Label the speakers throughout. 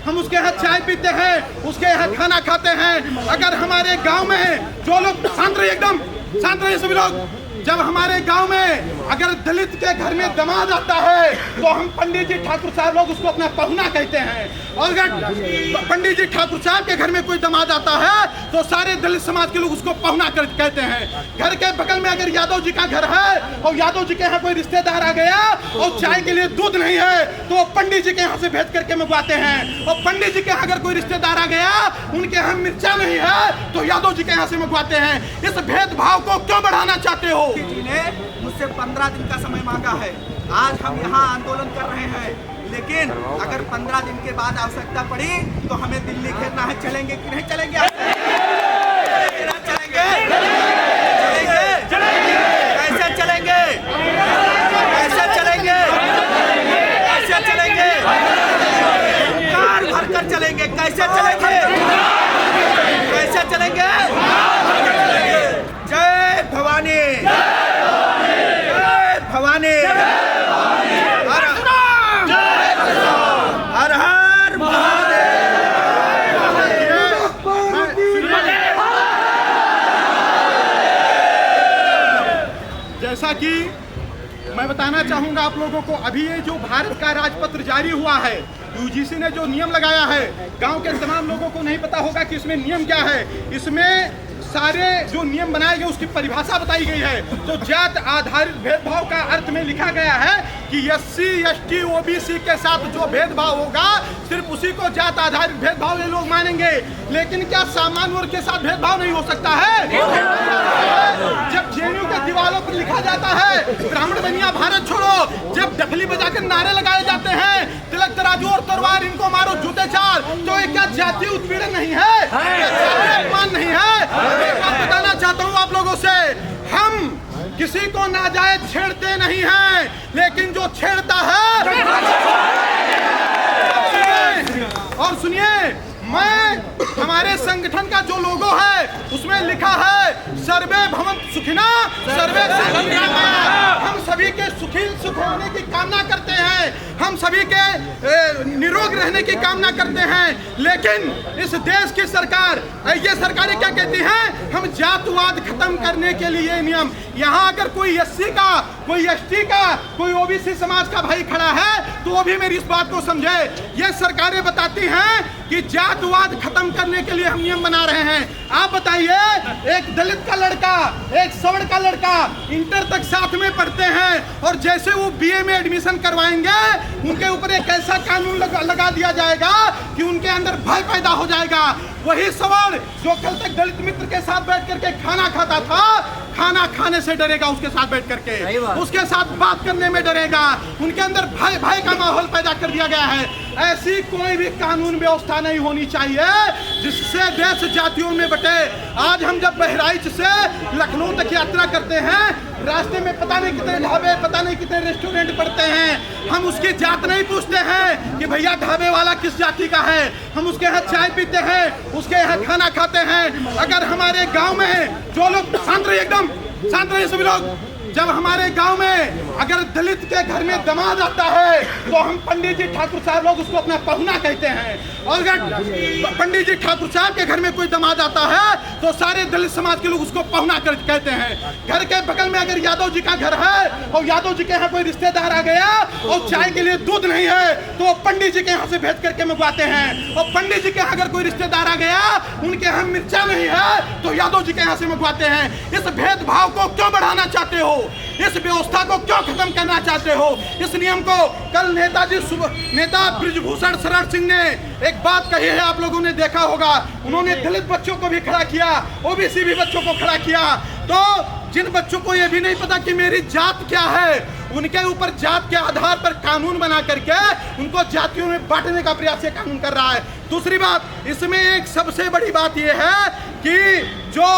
Speaker 1: हम उसके यहाँ चाय पीते हैं, उसके यहाँ खाना खाते हैं। अगर हमारे गांव में जो लोग शांत रहिए सभी लोग। जब हमारे गांव में अगर दलित के घर में दामाद आता है तो हम पंडित जी ठाकुर साहब लोग उसको अपना पहुना कहते हैं। और अगर पंडित जी ठाकुर साहब के घर में कोई दामाद आता है तो सारे दलित समाज के लोग उसको पहुना कहते हैं। घर के बगल में अगर यादव जी का घर है और यादव जी के यहाँ कोई रिश्तेदार आ गया और चाय के लिए दूध नहीं है तो पंडित जी के यहाँ से भेज करके मंगवाते हैं। और पंडित जी के यहाँ अगर कोई रिश्तेदार आ गया उनके यहाँ मिर्चा नहीं है तो यादव जी के यहाँ से मंगवाते हैं। इस भेदभाव को क्यों बढ़ाना चाहते हो?
Speaker 2: जी ने मुझसे 15 दिन का समय मांगा है। आज हम यहाँ आंदोलन कर रहे हैं, लेकिन अगर 15 दिन के बाद आवश्यकता पड़ी तो हमें दिल्ली घेरना है। चलेंगे कि नहीं चलेंगे? कैसे चलेंगे? कैसे चलेंगे? कैसे चलेंगे? कार भर कर चलेंगे। कैसे चलेंगे? कैसे चलेंगे? जय भवानी, जय भवानी, हर हर महादेव।
Speaker 1: जैसा कि मैं बताना चाहूंगा आप लोगों को, अभी ये जो भारत का राजपत्र जारी हुआ है, यूजीसी ने जो नियम लगाया है, गांव के तमाम लोगों को नहीं पता होगा कि इसमें नियम क्या है। इसमें सारे जो नियम बनाए गए उसकी परिभाषा बताई गई है। तो जात आधारित भेदभाव का अर्थ में लिखा गया है कि SC ST OBC के साथ जो भेदभाव होगा सिर्फ उसी को जात आधारित भेदभाव ये लोग मानेंगे। लेकिन क्या सामान्य वर्ग के साथ भेदभाव नहीं हो सकता है? जब JNU के दीवारों पर लिखा जाता है ब्राह्मण बनिया भारत छोड़ो, जब डफली बजाकर नारे लगाए जाते हैं तिलक तराजू और तलवार इनको मारो जूते चार, तो ये क्या जातीय उत्पीड़न नहीं है? अपमान नहीं है? एक बात बताना चाहता हूँ आप लोगों से, हम किसी को नाजायज छेड़ते नहीं हैं, लेकिन जो छेड़ता है और सुनिए, मैं हमारे संगठन का जो लोगो है उसमें लिखा है सर्वे भवन्तु सुखिनः सर्वे सन्तु निरामयाः। हम सभी के सुख होने की कामना करते हैं, हम सभी के निरोग रहने की कामना करते हैं। लेकिन इस देश की सरकार, ये सरकारें क्या कहती हैं? हम जातवाद खत्म करने के लिए नियम। यहाँ अगर कोई SC का, कोई ST का, कोई OBC समाज का भाई खड़ा है तो वो भी मेरी इस बात को समझे। ये सरकारें बताती हैं कि जातवाद खत्म करने के लिए हम नियम बना रहे हैं। आप बताइए, एक दलित का लड़का, एक सवर्ण का लड़का इंटर तक साथ में पढ़ते हैं और जैसे वो BA में एडमिशन करवाएंगे उनके ऊपर एक ऐसा कानून लगा दिया जाएगा कि उनके अंदर भय पैदा हो जाएगा। वही सवर्ण जो कल तक दलित मित्र के साथ बैठ करके खाना खाता था, खाना खाने से डरेगा उसके साथ बैठ करके, उसके साथ बात करने में डरेगा। उनके अंदर भय का माहौल पैदा कर दिया गया है। ऐसी कोई भी कानून व्यवस्था नहीं होनी चाहिए जिससे देश जातियों में बटे। आज हम जब बहराइच से लखनऊ तक यात्रा करते हैं, रास्ते में पता नहीं कितने ढाबे, पता नहीं कितने रेस्टोरेंट पड़ते हैं, हम उसकी जात नहीं पूछते हैं कि भैया ढाबे वाला किस जाति का है। हम उसके यहाँ चाय पीते हैं, उसके यहाँ खाना खाते हैं। अगर हमारे गांव में जो लोग शांत रहिए सभी लोग। जब हमारे गांव में अगर दलित के घर में दामाद आता है तो हम पंडित जी ठाकुर साहब लोग उसको अपना पहुना कहते हैं। और अगर पंडित जी ठाकुर साहब के घर में कोई दामाद आता है तो सारे दलित समाज के लोग उसको पहुना कहते हैं। घर के बगल में अगर यादव जी का घर है और यादव जी के यहाँ कोई रिश्तेदार आ गया और चाय के लिए दूध नहीं है तो पंडित जी के यहाँ से भेज करके मंगवाते हैं। और पंडित जी के यहाँ अगर कोई रिश्तेदार आ गया उनके यहाँ मिर्चा नहीं है तो यादव जी के यहाँ से मंगवाते हैं। इस भेदभाव को क्यों बढ़ाना चाहते हो? इस व्यवस्था को क्यों खत्म करना चाहते हो? इस नियम को कल नेता बृजभूषण शरण सिंह ने एक बात कही है, आप लोगों ने देखा होगा। उन्होंने दलित बच्चों को भी खड़ा किया, OBC भी बच्चों को खड़ा किया। तो जिन बच्चों को ये भी नहीं पता कि मेरी जात क्या है, उनके ऊपर जात के आधार पर कानून बना करके उनको जातियों में बांटने का प्रयास ये कानून कर रहा है। दूसरी बात, इसमें एक सबसे बड़ी बात यह है कि जो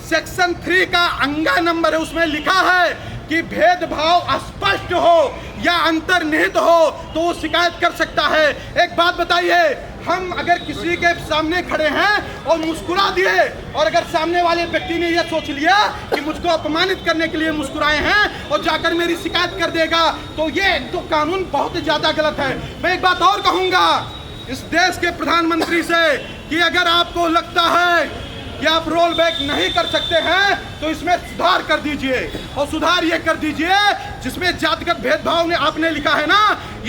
Speaker 1: सेक्शन 3 का अंगा नंबर है उसमें लिखा है कि भेदभाव स्पष्ट हो या अंतर्निहित हो तो वो शिकायत कर सकता है। एक बात बताइए, हम अगर किसी के सामने खड़े हैं और मुस्कुरा दिए और अगर सामने वाले व्यक्ति ने यह सोच लिया कि मुझको अपमानित करने के लिए मुस्कुराए हैं और जाकर मेरी शिकायत कर देगा तो ये तो कानून बहुत ही ज्यादा गलत है। मैं एक बात और कहूंगा, इस देश के प्रधानमंत्री से कि अगर आपको लगता है कि आप रोल बैक नहीं कर सकते हैं तो इसमें सुधार कर दीजिए, और सुधार ये कर दीजिए जिसमें जातिगत भेदभाव ने आपने लिखा है ना,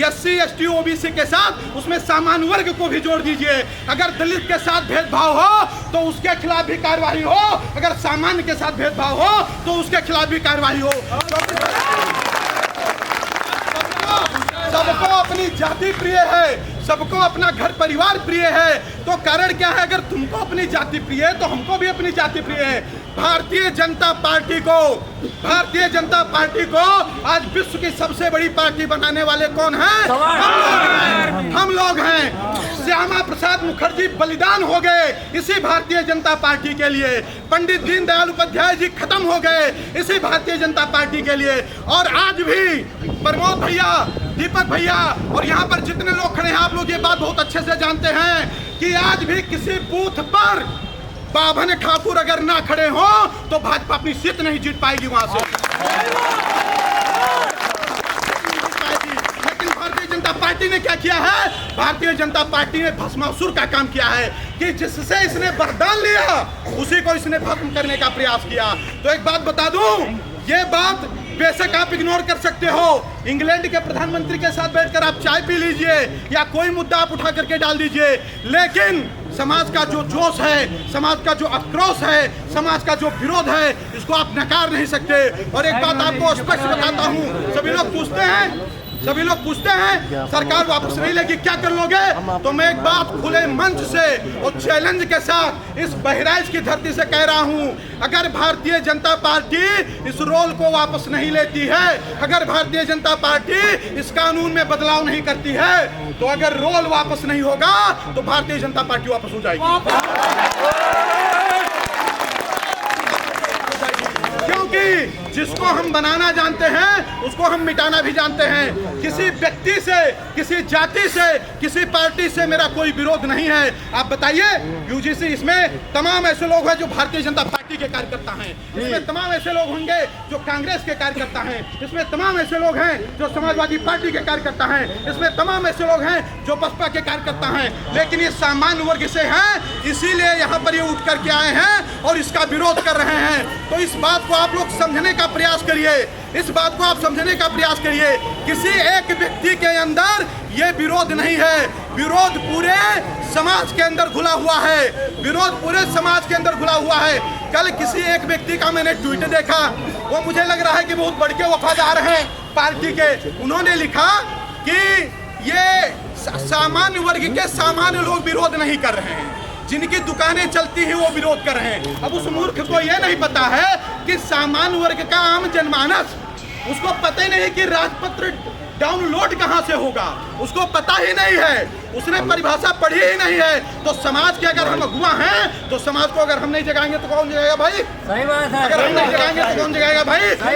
Speaker 1: SC ST OBC के साथ उसमें सामान्य वर्ग को भी जोड़ दीजिए। अगर दलित के साथ भेदभाव हो तो उसके खिलाफ भी कार्रवाई हो, अगर सामान्य के साथ भेदभाव हो तो उसके खिलाफ भी कार्रवाई हो। सबको अपनी जाति प्रिय है, सबको अपना घर परिवार प्रिय है, तो कारण क्या है? अगर तुमको अपनी जाति प्रिय है तो हमको भी अपनी जाति प्रिय है। भारतीय जनता पार्टी को आज विश्व की सबसे बड़ी पार्टी बनाने वाले कौन हैं? हम लोग हैं। श्यामा प्रसाद मुखर्जी बलिदान हो गए इसी भारतीय जनता पार्टी के लिए, पंडित दीनदयाल उपाध्याय जी खत्म हो गए इसी भारतीय जनता पार्टी के लिए, और आज भी प्रमोद भैया, दीपक भैया और यहाँ पर जितने लोग खड़े हैं, आप लोग ये बात बहुत अच्छे से जानते हैं कि आज भी किसी बूथ पर बाभन ठाकुर अगर ना खड़े हो तो भाजपा अपनी सीट नहीं जीत पाएगी वहां से। लेकिन भारतीय जनता पार्टी ने क्या किया है? भारतीय जनता पार्टी ने भस्मासुर का काम किया है कि जिससे इसने वरदान लिया उसी को इसने भस्म करने का प्रयास किया। तो एक बात बता दूं, ये बात बेशक आप इग्नोर कर सकते हो, इंग्लैंड के प्रधानमंत्री के साथ बैठकर आप चाय पी लीजिए या कोई मुद्दा आप उठा करके डाल दीजिए, लेकिन समाज का जो जोश है, समाज का जो आक्रोश है, समाज का जो विरोध है, इसको आप नकार नहीं सकते। और एक बात आपको स्पष्ट बताता हूँ, सभी लोग पूछते हैं सरकार वापस नहीं लेगी क्या कर लोगे? तो मैं एक बात खुले मंच से और चैलेंज के साथ इस बहराइच की धरती से कह रहा हूं, अगर भारतीय जनता पार्टी इस रोल को वापस नहीं लेती है, अगर भारतीय जनता पार्टी इस कानून में बदलाव नहीं करती है, तो अगर रोल वापस नहीं होगा तो भारतीय जनता पार्टी वापस हो जाएगी। क्योंकि जिसको हम बनाना जानते हैं उसको हम मिटाना भी जानते हैं। किसी व्यक्ति से, किसी जाति से, किसी पार्टी से मेरा कोई विरोध नहीं है। आप बताइए, यूजीसी इसमें तमाम ऐसे लोग हैं जो भारतीय जनता पार्टी के कार्यकर्ता हैं, इसमें तमाम ऐसे लोग होंगे जो कांग्रेस के कार्यकर्ता हैं, इसमें तमाम ऐसे लोग हैं जो समाजवादी पार्टी के कार्यकर्ता हैं, इसमें तमाम ऐसे लोग हैं जो बसपा के कार्यकर्ता हैं, लेकिन ये सामान्य वर्ग से हैं, इसीलिए यहाँ पर ये उठ करके आए हैं और इसका विरोध कर रहे हैं। तो इस बात को आप लोग समझने का प्रयास करिए, इस बात को आप समझने का प्रयास करिए। किसी एक व्यक्ति के अंदर ये विरोध नहीं है, विरोध पूरे समाज के अंदर घुला हुआ है, विरोध पूरे समाज के अंदर घुला हुआ है। कल किसी एक व्यक्ति का मैंने ट्वीट देखा, वो मुझे लग रहा है कि बहुत बड़े वफादार हैं पार्टी के। उन्होंने लिखा कि ये सामान्य वर्ग के सामान्य लोग विरोध नहीं कर रहे हैं, जिनकी दुकानें चलती हैं वो विरोध कर रहे हैं। अब उस मूर्ख को यह नहीं पता है कि सामान्य वर्ग का आम जनमानस, उसको पता ही नहीं कि राजपत्र डाउनलोड कहां से होगा, उसको पता ही नहीं है, उसने परिभाषा पढ़ी ही नहीं है। तो समाज के अगर हम अगुआ हैं तो समाज को अगर हम नहीं जगाएंगे तो कौन जगाएगा भाई?
Speaker 3: सही बात है।
Speaker 1: अगर हम नहीं जगाएंगे तो कौन जगाएगा भाई?